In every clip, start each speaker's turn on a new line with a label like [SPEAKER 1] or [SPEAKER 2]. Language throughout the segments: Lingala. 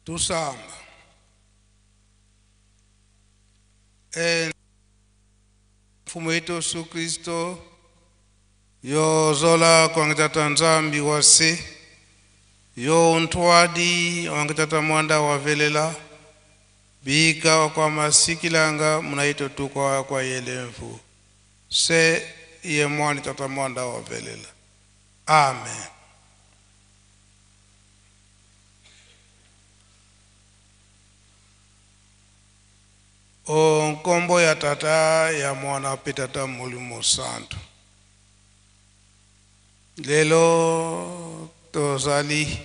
[SPEAKER 1] Tusamba. Mfumu wetu Yesu Kristo yo zola kwangitata nzambi wase yo ntwadi wangitata mwanda wavelela bika kwa masikilanga munaito tukwa kwa yelemfu se ye mwani tata mwanda wavelela. Amen. O nkombo ya tata ya mwana pitata mulimo santo. Lelo tozali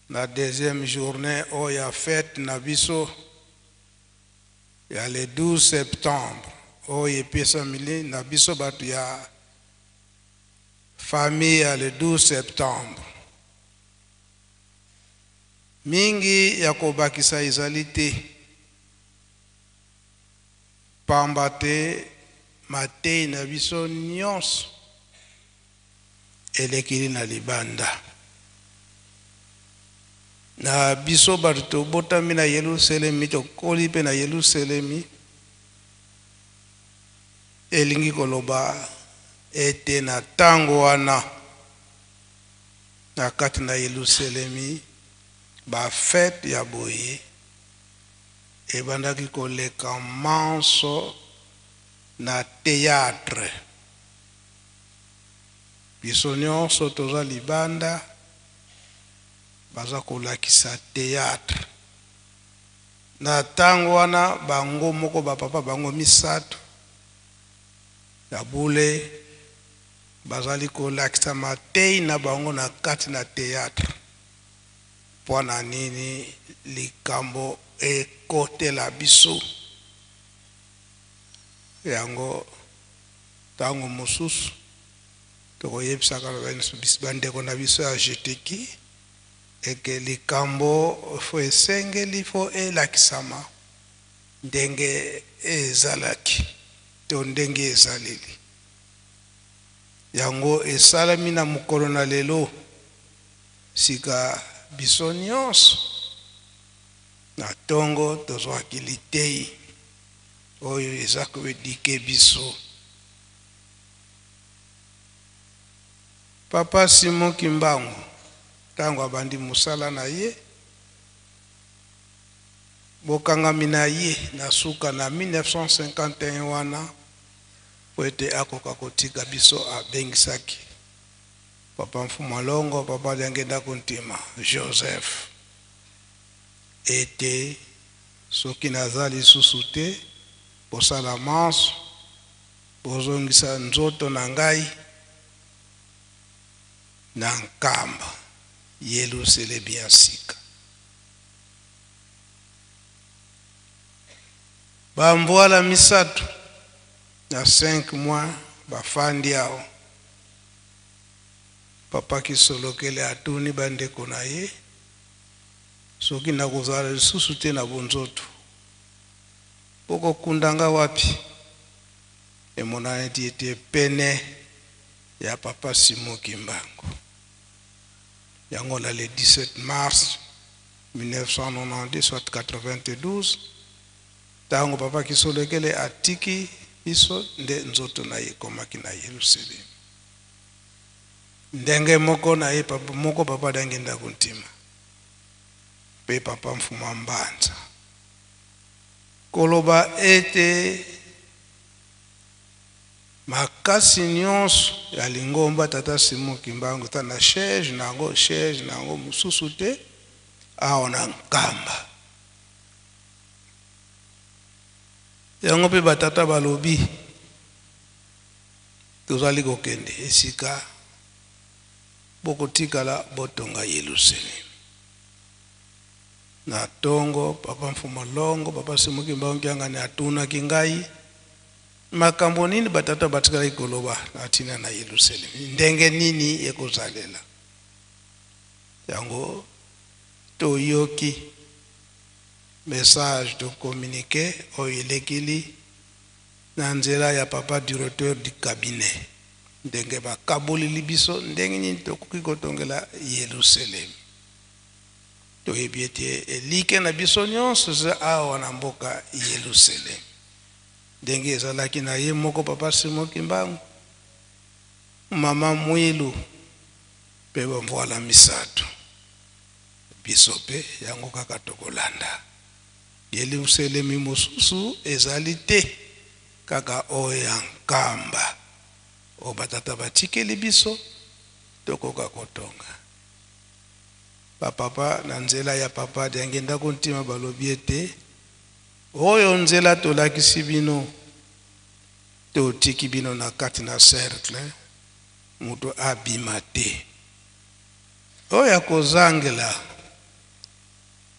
[SPEAKER 1] la deuxième journée o ya fête na biso ya le 12 septembre o ye pesa mili na biso batu ya famille ya le 12 septembre. Mingi ya kobakisa izalite pambate matei na biso nyonso elekili na libanda na biso bato tobotami na Yerusalemi tokoli pe na Yerusalemi elingi koloba ete na tango wana na kati na Yerusalemi ba fête ya boye ebandaki koleka manso na théâtre. Biso nyonso toza libanda baza kolakisa théâtre. Na tango wana bango moko bapapa bango misato ya bule bazali kolakisa matei na bango na kati na théâtre. Pona nini likambo ekote la biso yango tango mosusu tokoyebisaka bandeko na biso ya jeteki eke likambo fo esengeli fo elakisama ndenge ezalaki to ndenge ezaleli yango esalami na mokolo na lelo sika biso nyonso na tongo tozwaki litei oyo eza koedike biso. Papa Simon Kimbangu tango abandi musala na ye bokangami na ye na suka na 1951 wana po ete akoka kotika biso abengisaki papa Mfumu Longo papa Liangenda Kuntima Joseph ete soki nazali susu te bosala manso bozongisa nzoto na ngai na nkamba Yerusalemi ya sika. Bambwala misato na 5 mois bafandi yao papa Kisolokele atuni bandeko na ye soki na kuzala lisusu te na bonzoto poko kundanga wapi emonane ete pene ya papa Simon Kimbangu yango na le 17 mars 1990 soit 92 tango papa Kisolokele atiki biso nde nzoto na ye komaki na Yerusalemi ndenge moko na ye papa moko papa Liangenda Kuntima pe papa Mfumu Mbanza koloba ete makasi nyonso ya lingomba tata Simon Kimbangu ta na chaise nango mususu te awa na nkamba yango pe batata balobi tozali kokende esika bokotikala botonga Yerusalemi na tongo papa Mfumu Longo papa Simon Kimbangu kyangani atunaki ngai makambo nini batata batikala koloba atina na Yerusalemi ndenge nini ekozalela yango toyoki message de communiquer oyo elekili na nzela ya papa directeur du cabinet ndenge bakaboli libiso ndenge nini tokoki kotongela Yerusalemi toyebi ete elike na biso nyonso eza awa na mboka Yerusalem ndenge ezalaki na ye moko Papa Simon Kimbangu mama mwilu mpe bamvwala misato biso mpe yango kaka tokolanda. Yerusalemi mosusu ezali te kaka oyo ya nkamba oyo batata batikeli biso tokoka kotonga. Bapapa na nzela ya papa ndenge ndako ntima balobi ete oyo nzela tolakisi bino totiki bino na kati na cercle mutu abima te. Oyo akozangela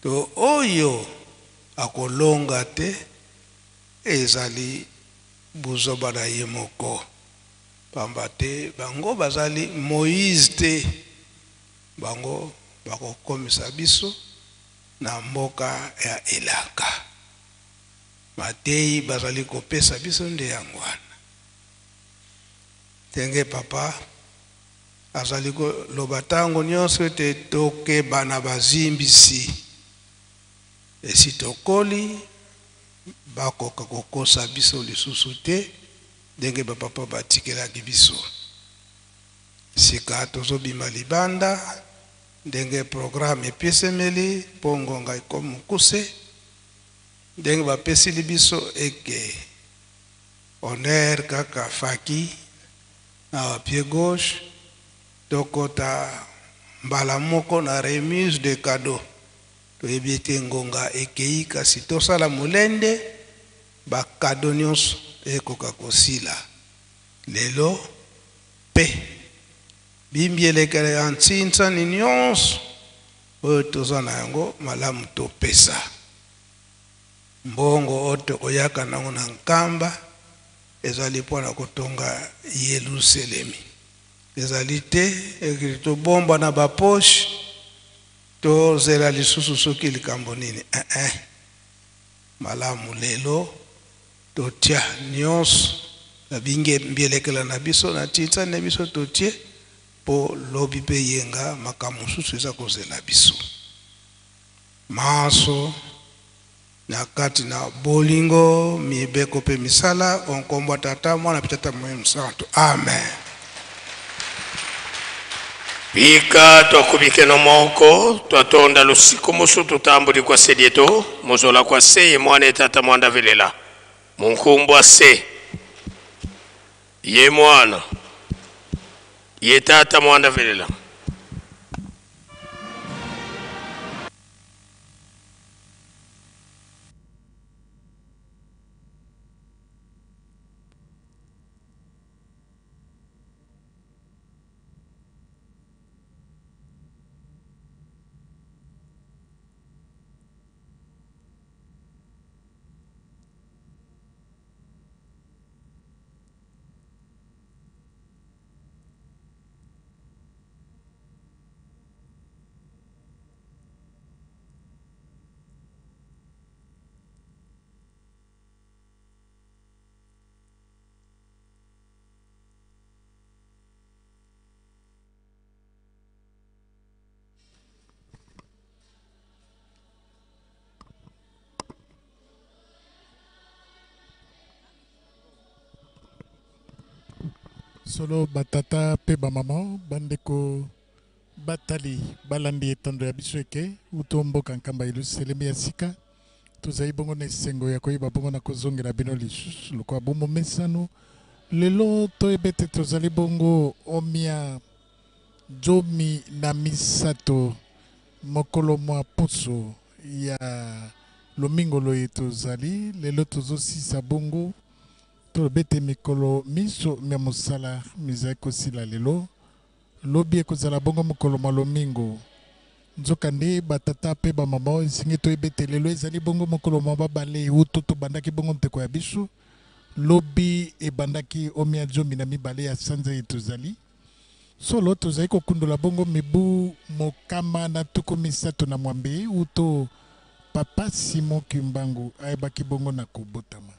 [SPEAKER 1] to oyo akolonga te ezali buzoba na ye moko pamba te bango bazali Moïse te, bango bakokomisa biso na mboka ya elaka. Matei bazali kopesa biso nde yango wana. Tenge papa azali koloba ntango nyonso ete tokeba na bazimbisi esi tokoli bakoka kokosa biso lisusu te ndenge bapapa batikelaki biso. Sika tozobima libanda ndenge programme epesemeli mpo ngonga ekomokuse ndenge bapesili biso eke honneur kaka faki na pied gauche tokota mbala moko na remise de cadeau. Toyebi ete ngonga ekei kasi tosala molende bakado nyonso ekoka kosila lelo pe bimbielekele ya ntsintsani nyonso oyo toza na yango malamu topesa. Mbongo oyo tokoyaka nango na nkamba ezali mpona kotonga Yerusalemi. Ezali te tobomba na baposhe tozela lisusu soki likambo nini. Malamu lelo totia nyonso na bimbielekele na biso na ntsintsani na biso totie po lobi pe yenga makambo mosusu eza kozela biso. Maso na kati na bolingo mibeko pe misala onkombo tata mwana pitata Moyo Santo. Amen.
[SPEAKER 2] Pika twakubike no moko twatonda lusiko musu tutambuli kwa sedieto muzola kwa se mwana tata mwanda velela munkumbwa se ye mwana ye tata mwanda velela.
[SPEAKER 3] Solo batata pe ba maman bandeko batali balandi etando ya biso eke utombo kankamba Yerusalemi ya sika tozali bongo na esengo ya koyeba bongo na kozongela bino lisusu lokwa bomo mesano lelo toyeba ete tozali bongo omia jomi na misato mokolo mwa puso ya lomingolo ye tozali lelo tozosisa bongo tolobete mikolo miso mya mosala mizali kosila lelo lobi ekozala bongo mokolo mwa lomingo nzoka nde batata pe bamama esingi toyeba ete lelo ezali bongo mokolo mwa babale uto tobandaki bongo nteko ya biso lobi ebandaki omia jomi na mibale ya sanza ye tozali solo tozali kokundola bongo mibu mokama na tuku misato na mwambe uto Papa Simon Kimbangu ayebaki bongo na kobotama.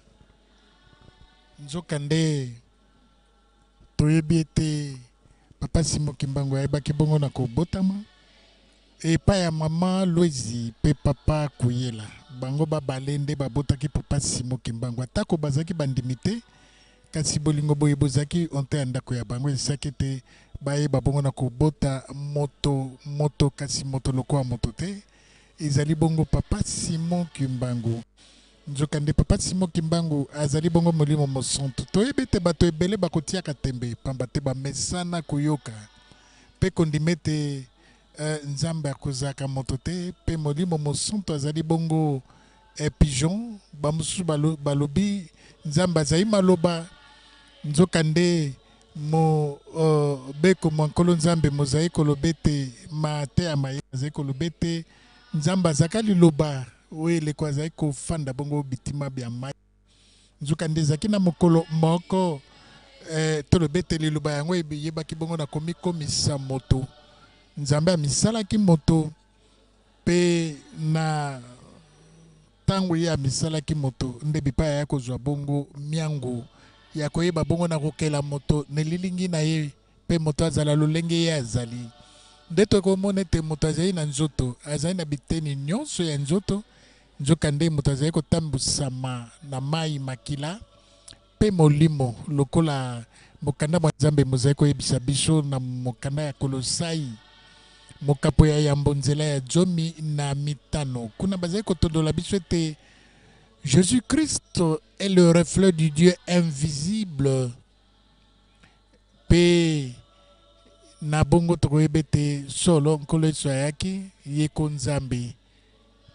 [SPEAKER 3] Nzoka nde toyebi ete Papa Simon Kimbangu ayebaki bongo na kobotama et pa ya mama Loizi pe papa Kuyela bango ba balende ba botaki papa Simo Kimbangu atako bazaki bandimite kasi bolingo boye bozaki onte andako ya bango esakete baye babongo na kobota moto kasi moto lokola moto te ezali bongo papa Simon Kimbangu nzokande papa Simon Kimbangu azali bongo molimo mosonto toyebete bato ebele bakotiaka tembe pamba te bamesana koyoka pe kondimete nzambe akozaka moto te pe molimo mosonto azali bongo pigeon bamususu balobi nzambe azali maloba nzokande mo beko mwankolo nzambe mozali kolobete mate ya maye azali kolobete nzambe azaka liloba oyo eleko azali kofanda bongo bitima bya mai nzokande ezalaki na mokolo moko tolobete liloba yango eyebaki bongo na komikomisa moto nzambe amisalaki moto pe na tango ye amisalaki moto nde bipai ya kozwa bongo miango ya koyeba bongo na kokela moto nelilingi na ye pe moto azala lolenge ye azali nde tokomona ete moto azali na nzoto azali na biteni nyonso ya nzoto nzokande moto azali kotambusama na mai makila pe molimo lokola mokanda mwa nzambe mozali koyebisa biso na mokanda ya Kolosai mokapo ya yambo nzela ya zomi na mitano kuna bazali kotondola biso ete Jésus-Christ est le reflet du Dieu invisible pe na bongo tokoyebete solo nkolo Yesu ayaki ye ko nzambe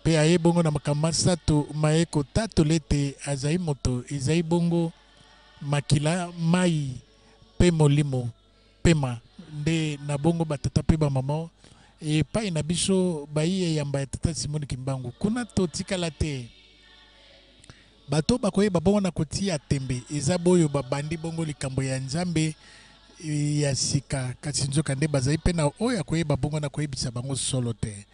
[SPEAKER 3] pe aye bongo na makambo sato maye kotatole ete azali moto ezali bongo makila mai pe molimo pema nde na bongo batata pe bamama epai na biso bayi eyamba ya tata Simon Kimbangu kuna totikala te bato bakoyeba bongo na kotia tembe eza boyo babandi bongo likambo ya nzambe ya sika kasi nzokande bazali pe na oyo akoyeba bongo na koyebisa bango solo te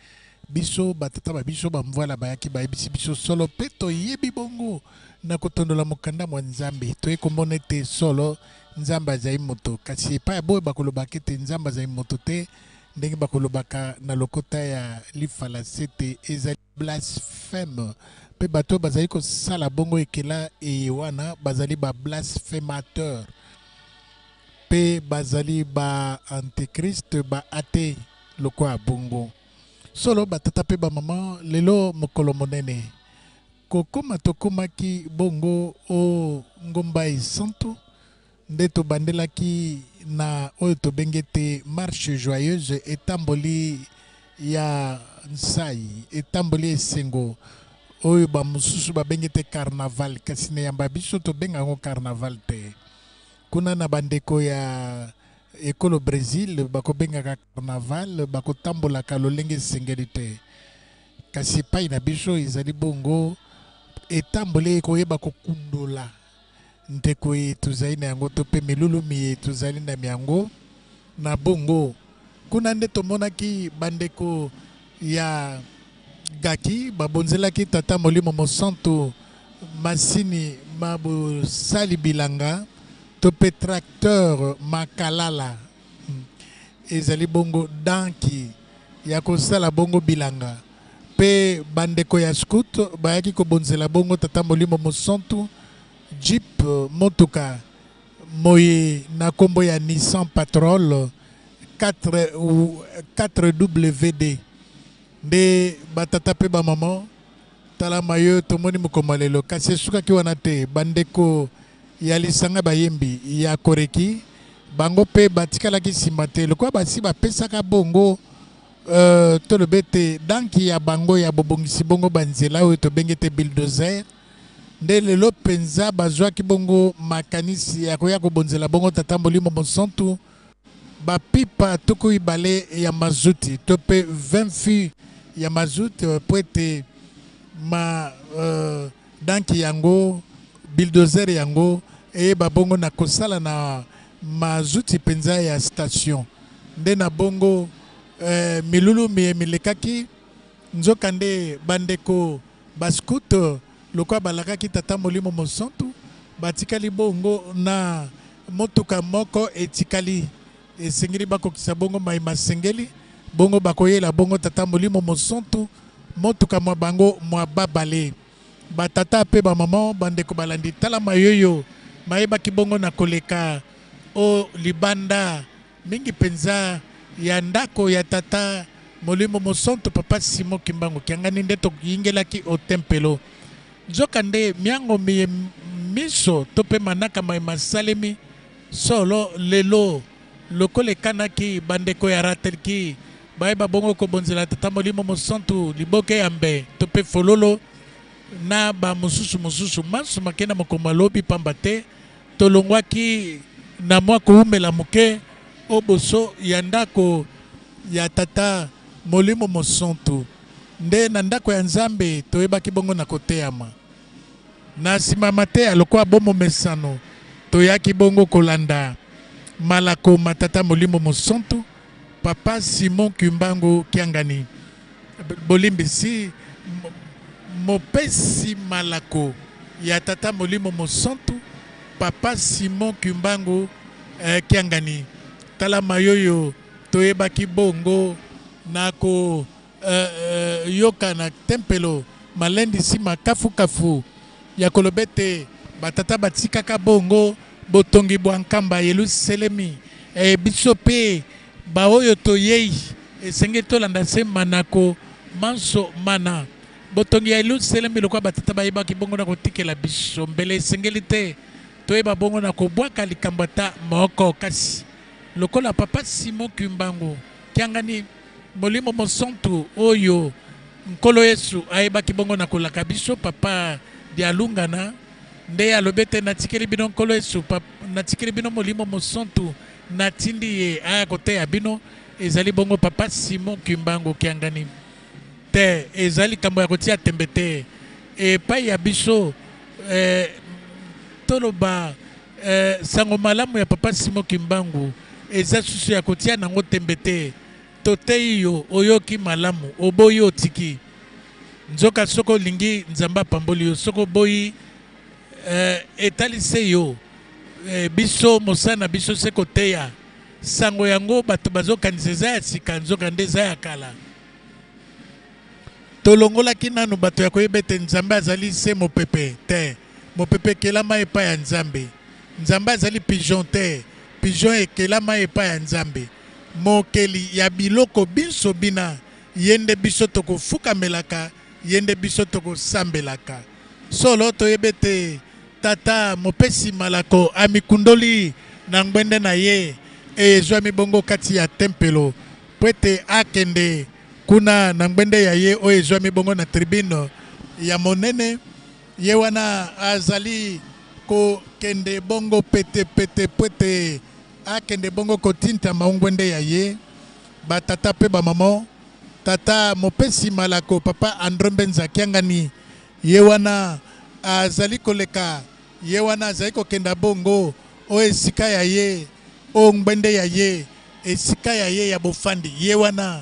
[SPEAKER 3] biso batata babiso bamvoila bayaki bayebisi biso solo pe toyebi bongo na kotondola mokanda mwa nzambe toye komona ete solo nzambe azali moto kasi epai boyo bakolobaka ete nzambe azali moto te ndenge bakolobaka na lokota ya lifalase te ezali blasphème pe bato bazali kosala bongo ekela wana bazali ba blasphémateur pe bazali ba antéchrist ba ate lokola bongo solo batata pe bamama lelo mokolo monene kokoma tokomaki bongo o ngomba esantu nde tobandelaki na oyo tobengete marche joyeuse etamboli ya nsai etamboli esengo oyo bamosusu babengete carnaval kasi na yamba biso tobenga yango carnaval te kuna na bandeko ya ekolo Brésil bakobengaka carnaval bakotambolaka lolenge esengeli te kasi epai na biso ezali bongo etamboli ekoyeba kokundola ndeko ye tozali na yango to pe milulumi ye tozali na yango na bongo kuna nde tomonaki bandeko ya gaki babonzelaki tata molimo mosantu masini mabosali bilanga to pe tracteur makalala ezali bongo danki ya kosala bongo bilanga pe bandeko ya scout bayaki kobonzela bongo tata molimo mosantu Jeep motoka moye na kombo ya Nissan Patrol 4WD nde batata pe bamama tala mayo tomoni mokoma lelo kasi esukaki wana te bandeko ya lisanga bayembi ya koreki bango pe batikalaki nsima te lokola basi bapesaka bongo tolobete danki ya bango ya bobongisi bongo banzela oyo tobenge te bulldozer nde lelo penza bazwaki bongo makanisi ya koya kobonzela bongo tata molimo mosantu bapipa tuku ibale ya mazuti to pe 20 fi ya mazuti po ete danki yango bulldozer yango eyeba bongo na kosala na mazuti penza ya station nde na bongo milulumi emilekaki nzokande bandeko bascout lokwa balakaki tata molimo mosantu batikali bongo na motuka moko etikali esengeli bakokisa bongo mai masengeli bongo bakoyela bongo tata molimo mosontu motuka mwa bango mwa babale batata pe ba maman bandeko balandi tala mayoyo mayebaki bongo na koleka o libanda mingi penza ya ndako ya tata molimo mosontu papa Simon Kimbangu kiangani nde toyingelaki o tempelo nzoka nde miango miso tope manaka masalemi solo lelo lokole kanaki bandeko ya ratelki bayeba bongo kobonzela tata molimo mosontu liboke yambe tope fololo na ba mosusu masu makena mokoma lobi pamba te tolongwaki na mwa koumela moke oboso ya ndako ya tata molimo mosontu nde na ndako ya nzambe toyebaki bongo na koteyama na nsima mate alokwa bomo mesano toyaki bongo kolanda malako matata molimo mosontu papa Simon Kimbangu kiangani bolimbisi mopesi malako ya tata molimo mosontu papa Simon Kimbangu kiangani tala mayoyo toyebaki bongo nako yoka na tempelo malendi sima kafu ya kolobete batata batikaka bongo botongi bwankamba Yelusalemi biso pe baoyo toyei esenge tolanda se manako manso mana botongi ya Yelusalemi lokwa batata bayebaki bongo na kotikela biso mbele esengeli te toyeba bongo na kobwaka likambo ata moko kasi lokola papa Simon Kimbangu kiangani molimo mosontu oyo nkolo Yesu ayebaki bongo na kolaka biso papa dialungana nde alobete natikeli bino nkolo Yesu natikeli bino molimo mosontu natindi ye aya koteya bino ezali bongo papa Simon Kimbangu kiangani te ezali kambo ya kotia tembe te epai ya biso toloba sango malamu ya papa Simon Kimbangu eza susu ya kotia nango tembe te totei yo oyoki malamu oboyi otiki nzoka soko lingi nzamba pamboli yo soko boyi etalise yo biso mosana biso se koteya sango yango bato bazokanisa eza ya sika nzoka nde eza ya kala tolongolaki nanu bato ya koyeba ete nzambe azali se mopepe te mopepe ekelama epai ya nzambe nzambe azali pigeon te pigeon ekelama epai ya nzambe mokeli ya biloko biso bina yende biso tokofukamelaka yende biso tokosambelaka solo toyeba ete tata mopesi malako amikundoli na ngwende na ye ezwami bongo kati ya tempelo po ete akende kuna na ngwende ya ye oyo ezwami bongo na tribune ya monene ye wana azali kokende bongo pete po ete akende bongo kotinta maungwende ya ye batata pe bamama tata mopesi malako papa André Mbenza kiangani ye wana azali koleka ye wana azali kokenda bongo o esika ya ye o ngwende ya ye esika ya ye ya bofandi ye wana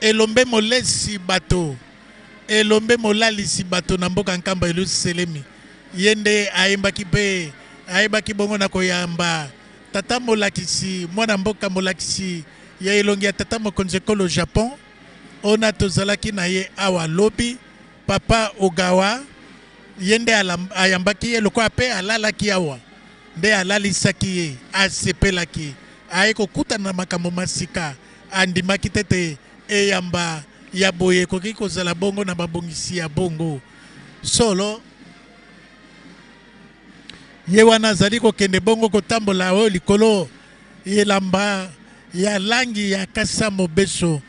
[SPEAKER 3] elombe molesi bato elombe molalisi bato na mboka nkamba Yelusalemi yende ayembaki pe ayebaki bongo na koyamba tata molakisi mwana mboka molakisi ya elongi ya tata mokonzi ekolo Japon ona tozalaki na ye awa lobi papa Ogawa yende ayambaki ye lokwa pe alalaki awa nde alalisaki ye asepelaki aye kokutana na makambo masika andimaki tete eyamba ya boye koki kozala bongo na babongisi ya bongo solo ye wana azali kokende bongo kotambola oyo likolo elamba ya langi ya kasa mobeso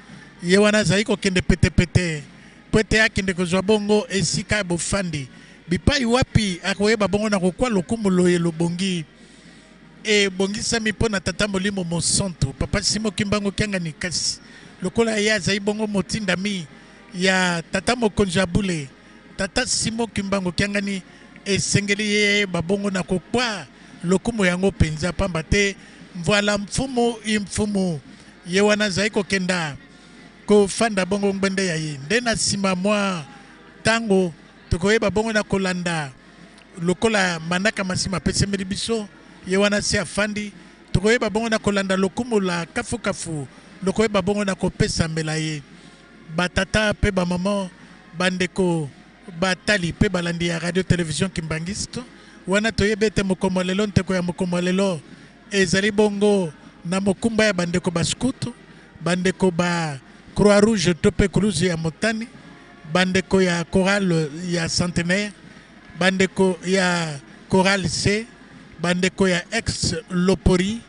[SPEAKER 3] ye wana azali kokende pete po ete akende kozwa bongo esika ya bofandi bipai wapi akoyeba bongo na kokwa lokumu loye lobongi ebongisami mpo na tata molimo mosontu papa Simon Kimbangu kiangani kasi lokola ye azali bongo motindami ya tata mokonzi abule tata Simon Kimbangu kiangani esengeli ye babongo na kokwa lokumu yango penza pamba te mvoila mfumu imfumu ye wana azali kokenda kofanda bongo ngwende ya ye nde na nsima mwa tango tokoyeba bongo na kolanda lokola mandaka masima apesemeli biso ye wana se afandi tokoyeba bongo na kolanda lokumu la kafukafu lokoyeba bongo na kopesa mbela ye batata pe bamama bandeko batali pe balandi ya radio télévision Kimbangiste wana toyebe ete mokomo lelo nteko ya mokomo lelo ezali bongo na mokumba ya bandeko baskutu bandeko ba Croix Rouge tope kuluzu ya motani bandeko ya chorale ya centenaire bandeko ya chorale C bandeko ya ex Lopori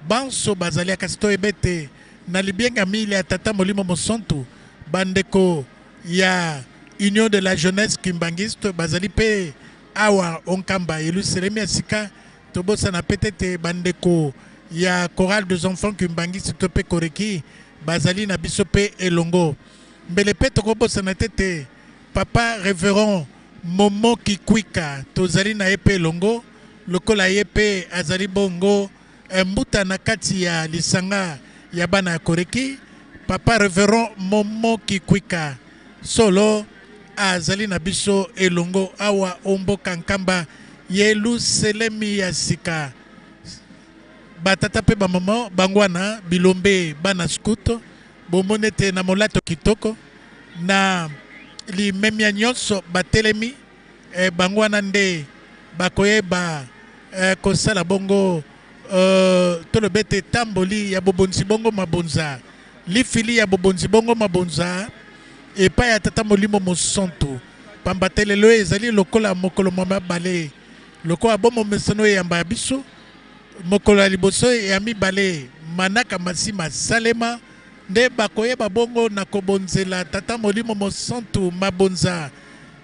[SPEAKER 3] banso bazali ya kasito ebete na libienga mili ya tata molimo mosontu bandeko ya Union de la Jeunesse Kimbangiste bazali pe awa onkamba elu selemi ya sika tobosa na petete bandeko ya chorale des enfants Kimbangiste tope koreki bazali na biso pe elongo mbele pe tokobosa na tete papa révérend Momo Kikwika tozali na epe elongo lokola yepe azali bongo mbuta na kati ya lisanga ya bana ya koreki papa révérend Momo Kikwika solo azali na biso elongo awa omboka nkamba yelu selemi ya sika batata pe bamama bangwana bilombe bana skuto bomonete na molato kitoko na limemia nyonso batelemi bangwana nde bakoyeba kosala bongo tolobete tamboli ya bobonzi bongo mabonza lifili ya bobonzi bongo mabonza epai ya tata molimo mosonto pambatelelo ezali lokola mokolo mabale lokola bomo mesano eyamba ya biso mokolo ya liboso ya mibale manaka masima salema nde bakoyeba bongo na kobonzela tata molimo mosonto mabonza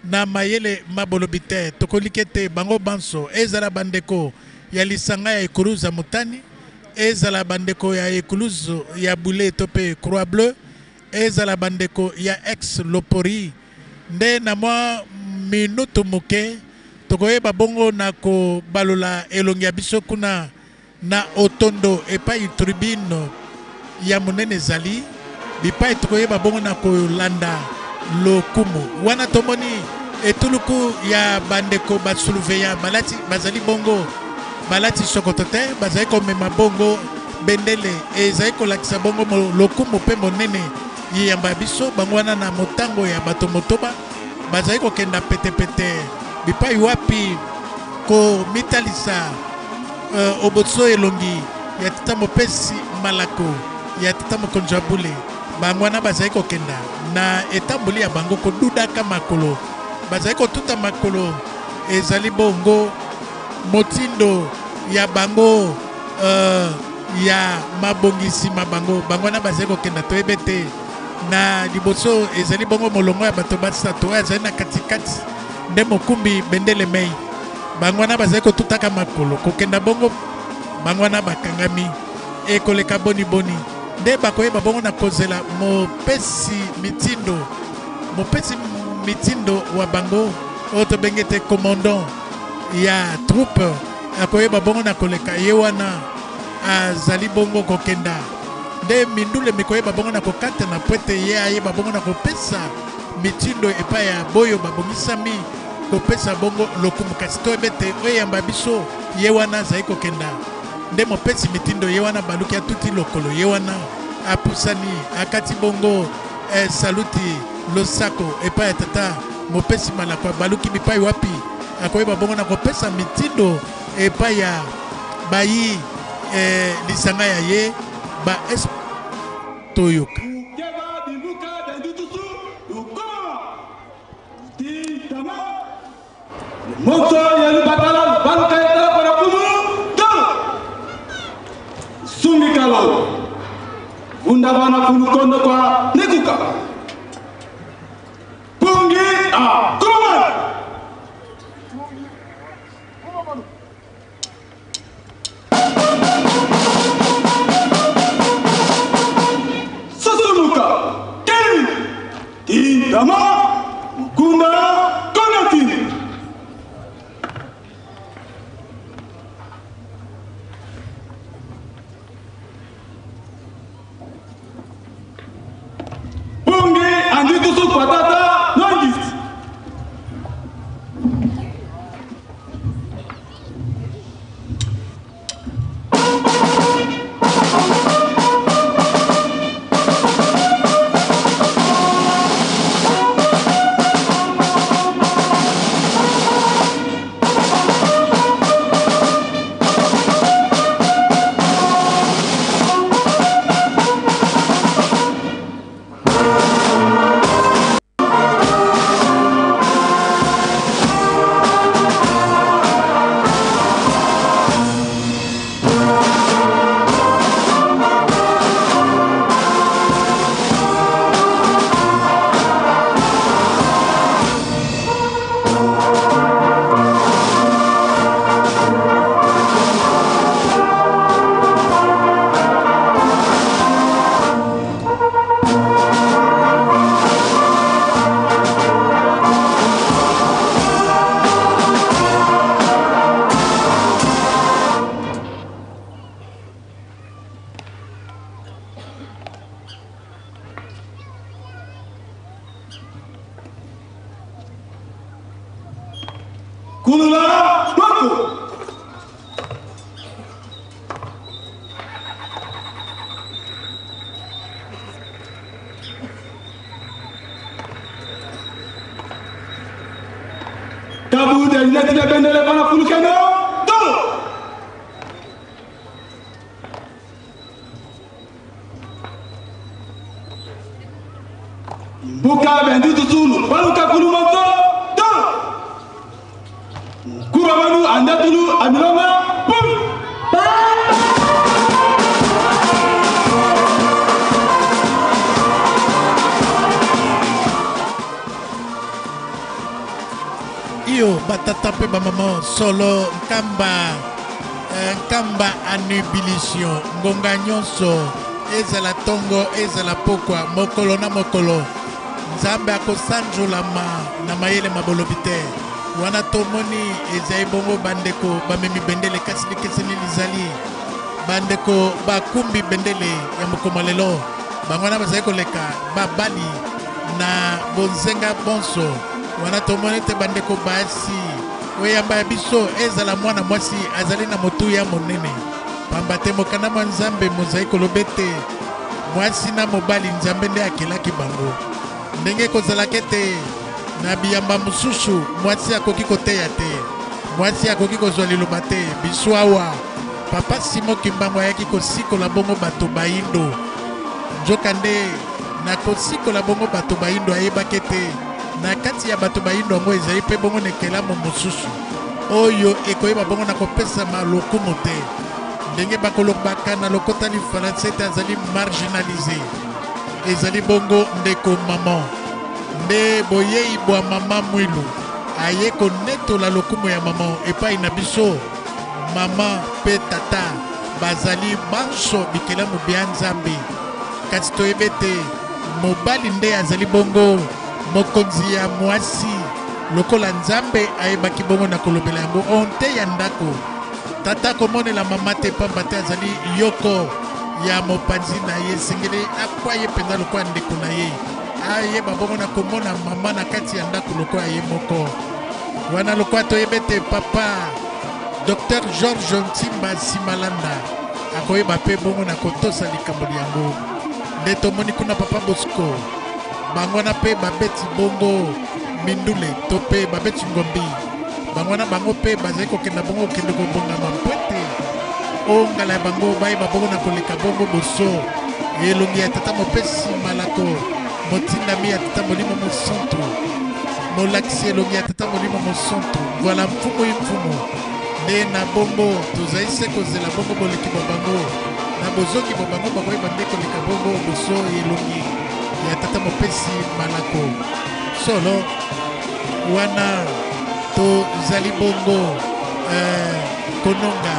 [SPEAKER 3] na mayele mabolobi te tokoliki ete bango banso ezala bandeko ya lisanga ya ekuluzu ya motani ezala bandeko ya ekuluzu ya bule to pe Croix Bleu ezala bandeko ya ex Lopori nde na mwa minutu moke tokoyeba bongo na kobalola elongi ya biso kuna na otondo epai tribune ya monene ezali bipai tokoyeba bongo na kolanda lokumu wana tomoni etuluku ya bandeko basuluveya balati bazali bongo balati sokoto te bazali komema bongo bendele ezali kolakisa bongo lokumu mpe monene yiyamba biso bango wana na motango ya bato motoba bazali kokenda petepete bipai wapi komitalisa oboso elongi ya tata mopesi malako ya tata mokonzi ya bule bango wana bazali kokenda na etamboli ya bango kodudaka makolo bazali kotuta makolo ezali bongo motindo ya bango ya mabongisi mabango bango wana bazali kokenda toyebe te na liboso ezali bongo molongo ya bato basato azali na katikati nde mokumbi bendele mei bango wana bazali kotutaka makolo kokenda bongo bango wana bakangami ekoleka boni boni nde bakoyeba bongo na kozela mopesi mitindo wa bango oyo tobenge te commandant ya troupe akoyeba bongo na koleka ye wana azali bongo kokenda nde mindule mikoyeba bongo na kokata na pwete ye ayeba bongo na kopesa mitindo epai ya boyo babongisami kopesa bongo lokumu kasi toyebe te oyo yamba biso ye wana azali kokenda nde mopesi mitindo ye wana baluki atuti lokolo ye wana apusani akati bongo saluti losako epai ya tata mopesi malako baluki bipai wapi akoyeba bongo na kopesa mitindo epai ya bayi lisanga ya ye ba toyoka
[SPEAKER 4] Moto yelu batala banka yela para kumu dal sumikalo unda bana kulukondo kwa nekuka pungi kuma sasumuka kemi indama kuna konati andi tusu patata nongis Kulula Boko. Tabu de net de bendele bana kulukeno. Buka bendi tutulu, baluka kulumanto, do. Kurabanu anda dulu, amilama, pum.
[SPEAKER 3] Iyo batata pe ba maman solo nkamba anubilisio ngonga nyonso ezala tongo ezala pokwa mokolo na mokolo nzambe akosanjolama na mayele mabolobi te wana tomoni ezali bongo bandeko bamemi bendele kasi likeseni lizali bandeko bakumbi bendele ya mokoma lelo bango wana bazali koleka babali na bonzenga bonso wana tomoni te bandeko basi oyamba ya biso ezala mwana mwasi azali na motu ya monene pamba te mokanda mwa nzambe mozali kolobe te mwasi na mobali nzambe nde akelaki bango ndenge kozalaki te na biyamba mosusu mwasi akoki koteya te mwasi akoki kozwa liloba te biso awa papa Simon Kimbangu ayaki kosikola bongo bato bayindo nzoka nde na kosikola bongo bato bayindo ayebaki te na kati ya bato bayindo yango ezali mpe bongo na ekelamu mosusu oyo ekoyeba bongo na kopesama lokumu te ndenge bakolobaka na lokota lifaransa ete azali marginalisé ezali bongo ndeko mama nde boyei bwa mama mwilu aye konetola lokumu ya mama epai na biso mama mpe tata bazali banso bikelamu bya nzambe kasi toyebe te mobali nde azali bongo mokonzi ya mwasi lokola nzambe ayebaki bongo na kolobela yango onte ya ndako tata komonela mama te pamba te azali yoko ya mopanzi na ye esengeli akwa ye mpenza lokola ndeko na ye ayeba bongo na komona mama na kati ya ndako lokola ye moko wana lokola toyebe te papa Dr George Ntimba Simalanda akoyeba mpe bongo na kotosa likambo yango nde tomoni kuna papa Bosco bangwana pe babeti bongo mindule to pe babeti ngombi bangwana bango pe bazali kokenda bongo okende kobongama mpwete ongala ya bango bayeba bongo na koleka bongo boso elongi ya tata mopesi malako motindami ya tata molimo mosantu molakisi elongi ya tata molimo mosantu voilà mfumu imfumu nde na bongo tozali se kozela bongo boleki bwa bango na bozongi bwa bango bakoyeba nde koleka bongo boso elongi ya tata mopesi malako solo wana tozali bongo kononga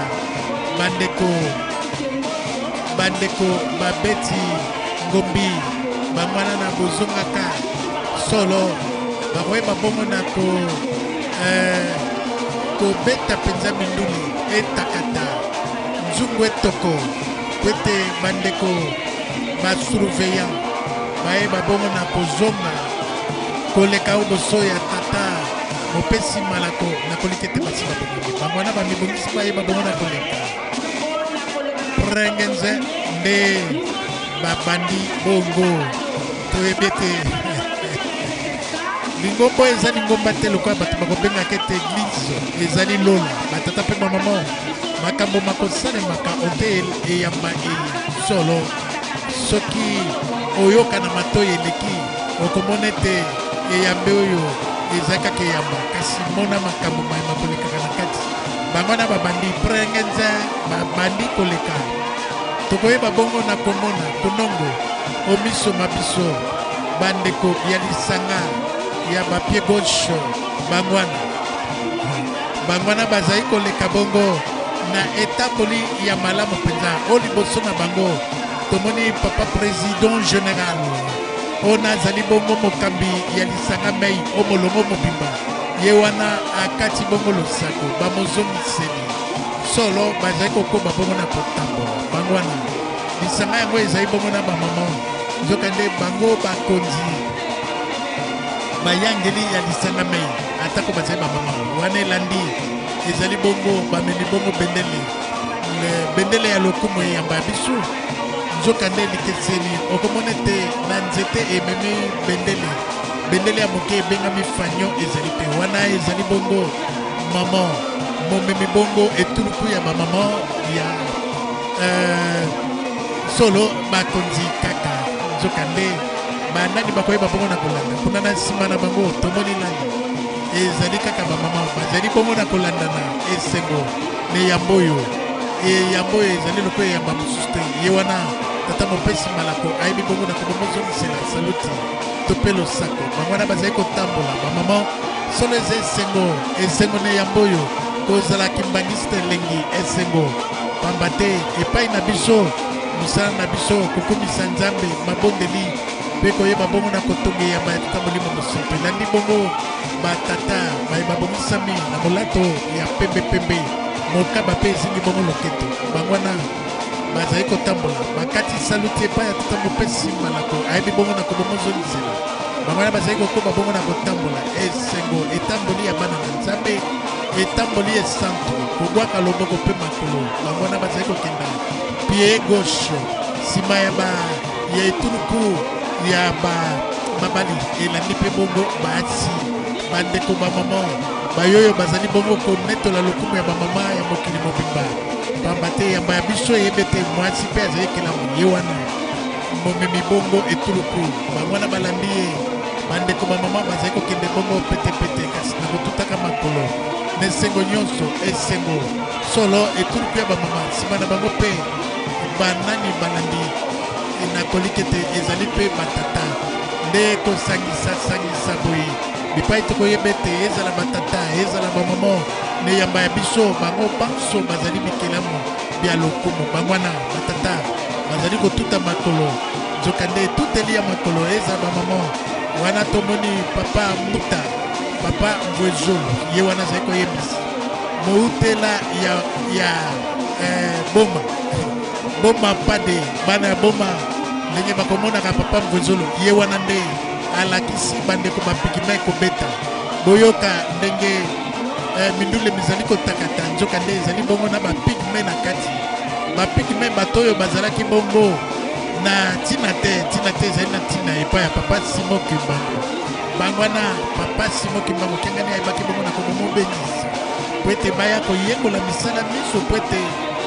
[SPEAKER 3] bandeko babeti ngombi bangwana na bozongaka solo bakoyeba bongo na kobeta mpenza minduli etakata nzungu etoko kwete bandeko basurveillant bayeba bongo na kozonga koleka o boso ya tata mopesi malako na kolika ete basi babongami bango wana bamibongisi bayeba bongo na koleka prengenze nde babandi bongo toyebi ete lingombo eza lingomba te lokola bato bakobengaka ete eglize ezali lola batata mpe bamama makambo makosalemaka ote eyamba eyi solo soki oyoka na matoyi eleki okomona ete eyambe oyo ezali kaka eyamba kasi mona makambo mayema kolekaka na kati bango na babandi prengenze babandi koleka tokoyeba bongo na komona konongo omiso mabiso bandeko ya lisanga ya bapie gauche bangwana bazali koleka bongo na etamboli ya malamu mpenza o liboso na bango tomoni papa président général ona azali bongo mokambi ya lisanga mei o molongo mobimba ye wana akati bongo losako bamozongiseli solo bazali kokoba bongo na kotambola bango wana lisanga yango ezali bongo na bamama nzoka nde bango bakonzi bayangeli ya lisanga mei atako bazali bamama wana elandi ezali bongo bamemi bongo bendele bendele ya lokumu eyamba ya biso nzoka nde likeseni okomona ete na nzete ememi bendele ya moke ebengami fanyo ezali te wana ezali bongo mama momemi bongo etuluku ya bamama ya solo bakonzi kaka nzoka nde banani bakoyeba bongo na kolanda kuna na nsima na bango tomoni nani ezali kaka bamama bazali bongo na kolandana esengo ne yambo oyo ezali lokola eyamba mosusu te ye wana tata mopesi malako ayebi bongo na kobomozongisela saluti to mpe losako bango wana bazali kotambola bamama solo eza esengo ne yambo oyo kozalaki mbangisi elengi esengo pamba te epai na biso mosala na biso kokumisa nzambe mabondeli mpe koyeba bongo na kotonga eyamba ya tata molimo mosusu elandi bongo batata babongisami na molato ya pembepembe mokaba mpe ezingi bongo loketo bango wana bazali kotambola bakati saluti epai ya tata mopesi malako ayebi bongo na kobomozongisela bango wana bazali kokoba bongo na kotambola esengo etamboli ya bana na nzambe etamboli esantu kobwaka loboko mpe makolo bango wana bazali kokenda pie gauche nsima ya etuluku ya mabali elandi mpe bongo baasi bandeko bamama bayoyo bazali bongo konetola lokumu ya bamama ya mokili mobimba pamba te yamba ya biso eyebe te mwasi mpe azali ekelamu ye wana momemi bongo etuluku bango wana balandi ye bandeko bamama bazali kokende bongo petepete kasi na kotutaka makolo na esengo nyonso esengo solo etuluku ya bamama nsima na bango mpe banani balandi nakoliki ete ezali mpe batata nde kosangisa boye bipai tokoyeba ete ezala batata ezala bamama ne yamba ya biso bango banso bazali bikelamu bya lokumu bango wana batata bazali kotuta makolo nzoka nde etuteli ya makolo eza bamama wana tomoni papa muta papa mvwezolo ye wana azali koyebisa moutela ya boma pade bana ya boma ndenge bakomonaka papa mvwezolo ye wana nde alakisi bandeko bapigime kobeta boyoka ndenge mindule mizali kotakata nzoka nde ezali bongo na bapigme na kati bapigme bato oyo bazalaki bongo na ntina te ezali na ntina epai ya papa simo kimbango bango wana papa simo kimbango kengani ayebaki bongo na komomobengisa po ete baya koyekola misala miso po ete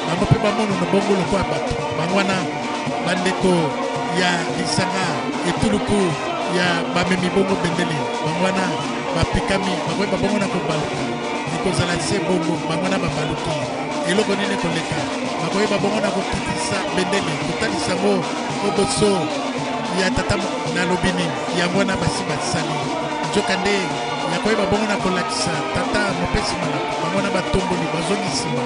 [SPEAKER 3] bango mpe bamono na bongo lokola bato bango wana bandeko ya lisanga etuluku ya bamemi bongo bendele bango wana bapikami bakoyeba bongo na kobaluka ekozala se bongo bango wana babaluki eloko nini koleka bakoyeba bongo na kokitisa bendele kotalisa ngo oboso ya tata nalobi nini yango wana basi basali nzoka nde yakoyeba bongo na kolakisa tata mopesi malako bango wana batomboli bazongi nsima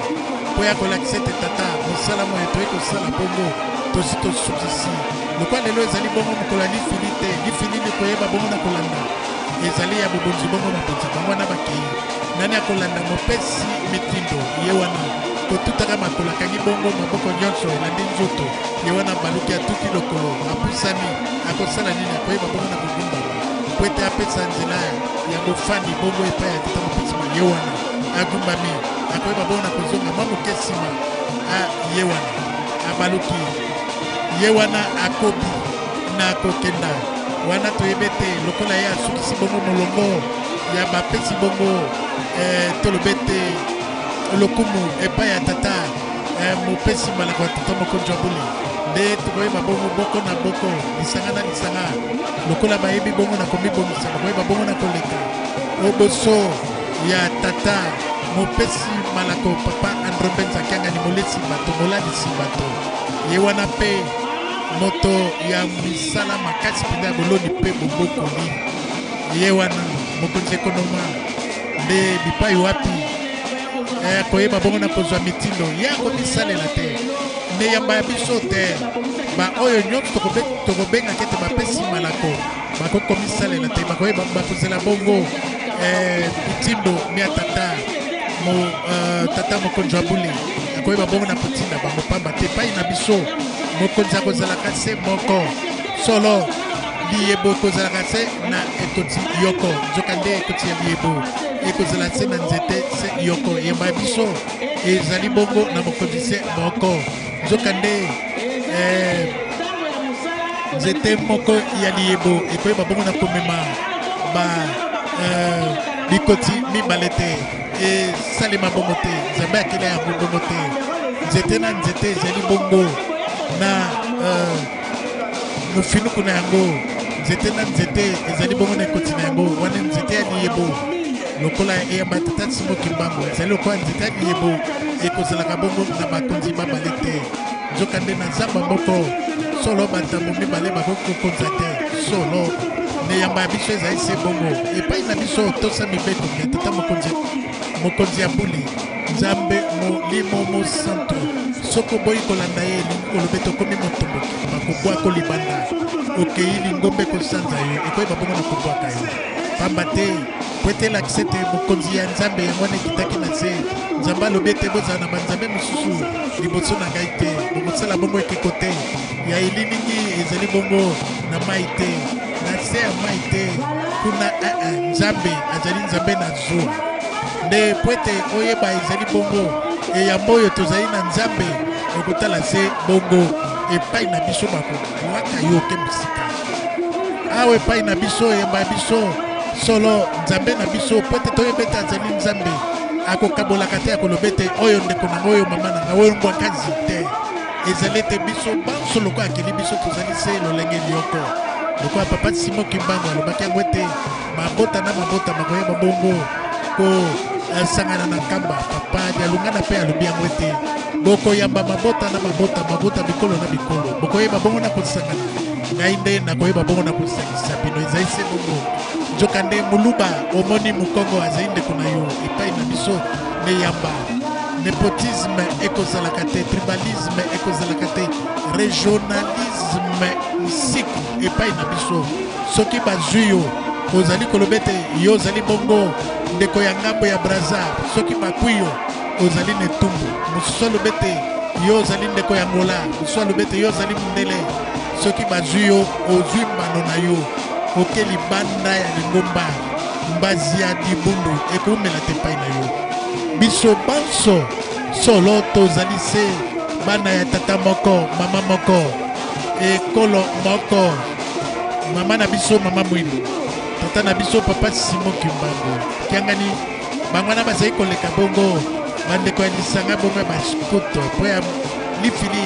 [SPEAKER 3] mpo ya kolakisa ete tata mosala moyo toye kosala bongo tosi tosukisi lokwa lelo ezali bongo mokolo ya lifili te lifili koyeba bongo na kolanda ezali ya bobonzi bongo mabonzi bango wana bakei nani akolanda mopesi mitindo ye wana kotutaka makolo akangi bongo maboko nyonso elandi nzoto ye wana baluki atuki lokolo apusani akosala nini akoyeba bongo na kogumbama po ete apesa nzela ya mofani bongo epai ya tata mopesima ye wana agumbami akoyeba bongo na kozonga mwa moke nsima ye wana abaluki ye wana akobi na kokenda wana toyebe te lokola ye asukisi bongo molongo ya bapesi bongo tolobe te lokumu epai ya tata mopesi malako ya tata mokonzi wa bule nde tokoyeba bongo boko na boko lisanga na lisanga lokola bayebi bongo na komibongisa bakoyeba bongo na koleka oboso ya tata mopesi malako papa androbenza kiangani molesi bato molalisi bato ye wana mpe moto ya misala makasi mpenza ya boloni mpe bobokoli ye wana mokonzi ekonoma nde bipai wapi koyeba bongo na kozwa mitindo ye akomisalela te nde yamba ya biso te baoyo nyonso tokobengaki ete bapesi malako bakokomisalela te bakoyeba bakozela bongo mitindo mia tata tata mokonzi wa bule akoyeba bongo na kotinda bamopamba te epai na biso mokonzi akozalaka se moko solo liyebo kozalaka se na ekoti yoko nzokande ekoti ya liyebo ekozala se na nzete se yoko yamba biso ezali bongo na mokonzi se moko nzokande nzete moko ya liyebo ekoyeba bongo na komema ba bikoti mibale te esalema bongo te nzambe akela yango bongo te nzete na nzete ezali bongo na mofinuku na yango nzete na nzete ezali bongo na ekoti na yango wana nzete ya liyebo lokola eyamba tata Simon Kimbangu ezali lokola nzete ya liyebo ekozalaka bongo na bakonzi babale te nzokande na nzamba moko solo batambo mibale bakokokonza te solo neyamba ya biso ezali se bongo epai na biso tosa mibeko ya tata mokonzi ya mbuli nzambe molimo mosantu soko boyi kolanda ye kolobe tokomi motomboki bakobwako libanda okei lingombe kosanza yo ekoyeba bongo na kobwaka yo pamba te po ete elakisa ete mokonzi ya nzambe yango wana ekitaki na se nzambe alobi ete bozala na banzambe mosusu liboso na ngai te bokosala bongo ekeko te ya eliningi ezali bongo na mai te na se ya mai te kuna nzambe azali nzambe na zuwa nde po ete oyeba ezali bongo eyamba oyo tozali na nzambe ekotala se bongo epai na biso bakobwaka yo ke mosika awa epai na biso eyamba ya biso solo nzambe na biso po ete toyeba ete azali nzambe akokabolaka te akoloba ete oyo ndeko nanga oyo mama nanga oyo ngwakazi te ezali ete biso banso lokola akeli biso tozali se lolenge lioko lokola papa Simon Kimbangu alobaki yango ete mabota na mabota makoyeba bongo kosangana na nkamba papa alungana mpe alobi yango ete bokoyamba mabota na mabota mabota bikolo na bikolo bokoyeba bongo na kosangana ngai nde nakoyeba bongo na kosangisa bino ezali se bongo nzokande muluba omoni mokongo azali ndeko na yo epai na biso neyamba nepotisme ekozalaka te tribalisme ekozalaka te regionalisme msiku epai na biso soki bazwi yo ozali koloba ete yo ozali bongo ndeko ya ngambo ya braza soki bakwi yo ozali netumbu mosusu aloba ete yo ozali ndeko ya ngola mosusu aloba ete yo ozali mondele soki bazwi yo ozwi mbano na yo oke libanda ya lingomba mbazi ya dibundu ekomela te epai na yo biso banso solo tozali se bana ya tata moko mama moko ekolo moko mama na biso mama mwini tata na biso papa Simon Kimbangu kiangani bangwana bazali koleka bongo bandeko ya lisanga bongo ya baskuto po ya lifili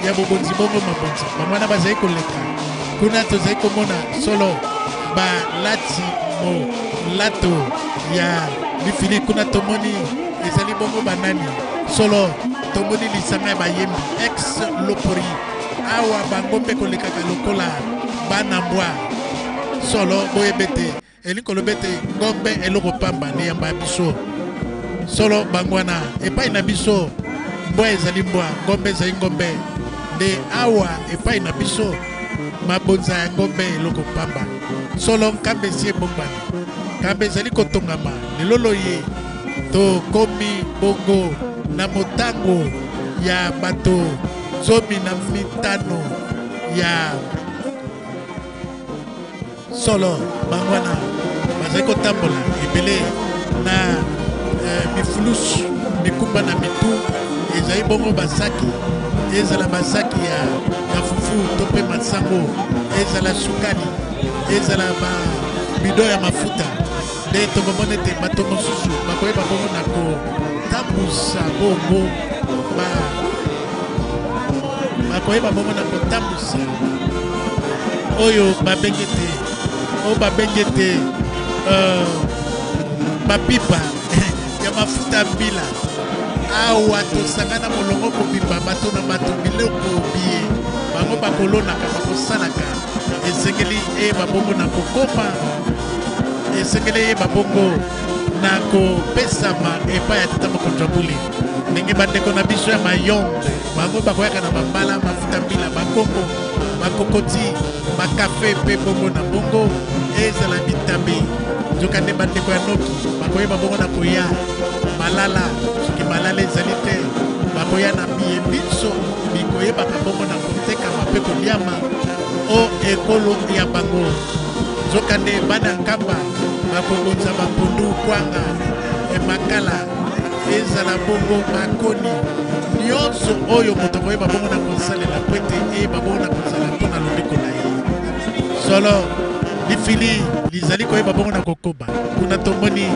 [SPEAKER 3] ya bobonzi bongo mabonzi bangwana bazali koleka kuna tozali komona solo balati molato ya lifili kuna tomoni ezali bongo banani solo tomoni lisanga ya bayembi ex lopori awa bango mpe kolekaka lokola bana mbwa solo boyebete elikolobete ngombe eloko pamba ne yamba biso solo bangwana epai na biso mbwa ezali mbwa ngombe ezali ngombe nde awa epai na biso mabonza ya ngombe eloko pamba solo nkambe esi ebombani nkambe ezali kotongama lelolo ye tokomi bongo na motango ya bato 15 ya solo bangwana bazali kotambola ebele na bifulusu bikumba na mitu ezali bongo basaki ezala basaki ya fufu to mpe masango ezala sukali ezala bido ya mafuta nde tokomona ete bato mosusu bakoyeba bongo na kotambusa bongo bakoyeba bongo na kotambusa oyo babenge te oyo babenge te bapipa ya mafuta mbila awa tosangana molongo kobimba bato na bato biloko bie bango bakolonaka bakosalaka esengeli eyeba bongo na kokoma esengeli eyeba bongo na kopesama epai ya tata mokonzi ya mbuli ndenge bandeko na biso ya mayombe bango bakoyaka na bambala mafuta mbila bakongo bakokoti bakafe mpe bongo na bongo ezala bitambi nzoka nde bandeko ya noki bakoyeba bongo na koya malala soki malala ezali te bakoya na biye biso bikoyebaka bongo na kotekama mpe koliama o ekolo ya bango zokande bana nkamba bakobonza bapundu kwanga emakala ezala bongo makoni nyonso oyo moto koyeba bongo na kosalela po ete eyeba bongo na kozala mpona lobiko na ye solo lifili lizali koyeba bongo na kokoba kuna tomoni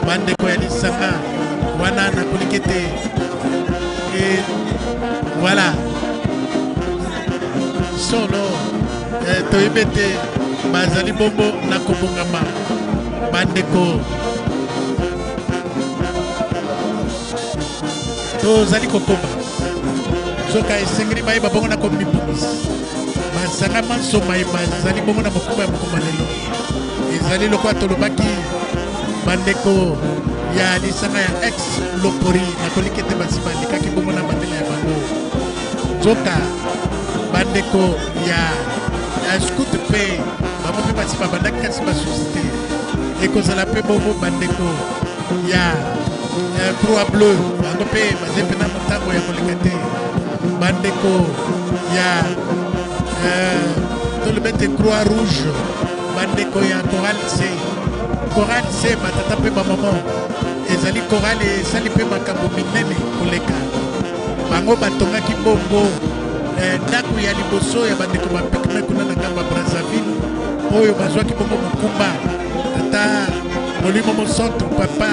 [SPEAKER 3] bandeko ya lisanga wana na kolikete et voilà solo toyebete bazali bongo na kobongama bandeko tozali kokoba soka esengeli bayeba bongo na komibongisi basanga mansoma bazali bongo na mokumba ya mokoma lelo ezali lokola tolobaki bandeko ya lisanga ya ex lopori nakoliki ete basi balikaki bongo na bandele ya bango nzoka bandeko ya scout mpe bango mpe basi babandaki kasi basusi te ekozala mpe bongo bandeko ya croix bleu bango mpe bazali mpe na motango ya koleka te bandeko ya tolobete croix rouge bandeko ya Coral C batata mpe bamama ezali Coral esali mpe makambo minene koleka bango batongaki bongo ndako ya liboso ya bandeko bapikme kuna na ngamba Brazzaville oyo bazwaki bongo mokumba ata molimo mosantu papa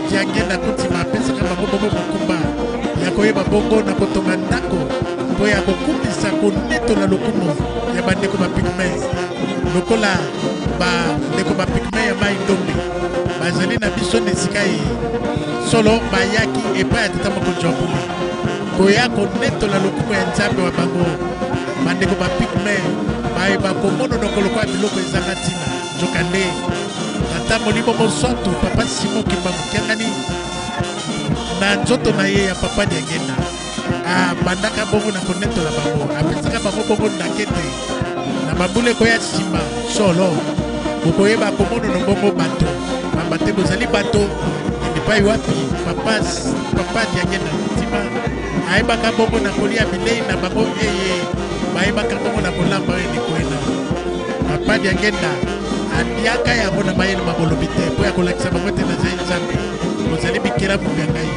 [SPEAKER 3] diangenda kutima apesaka bango bongo mokumba ya koyeba bongo na kotonga ndako mpo ya kokumisa konetola lokumu ya bandeko bapikme lokola bandeko bapikme ya mai ndombe bazali na biso na esika ye solo bayaki epai ya tata moko jambuli koya konetola lokumu ya nzambe wa bango bandeko bapikme bayeba komono nokolokwa biloko ezanga ntina nzokande tata molimo mosantu papa simon kimba mokiangani na nzoto na ye ya papa diagenda bandaka bongo na konetola bango apesaka bango bongo ndakete na mabule koya nsima solo bokoyeba komono no bongo bato bambate bozali bato epai wapi papa diagenda ntima ayebaka bongo na kolia bilei na bango eye bayebaka bongo na kolamba oyo likwena papa diagenda adiaka yango na mayele mabolobi te mpo ya kolakisa bango ete nazali nzambe bozali bikelamu ya ngai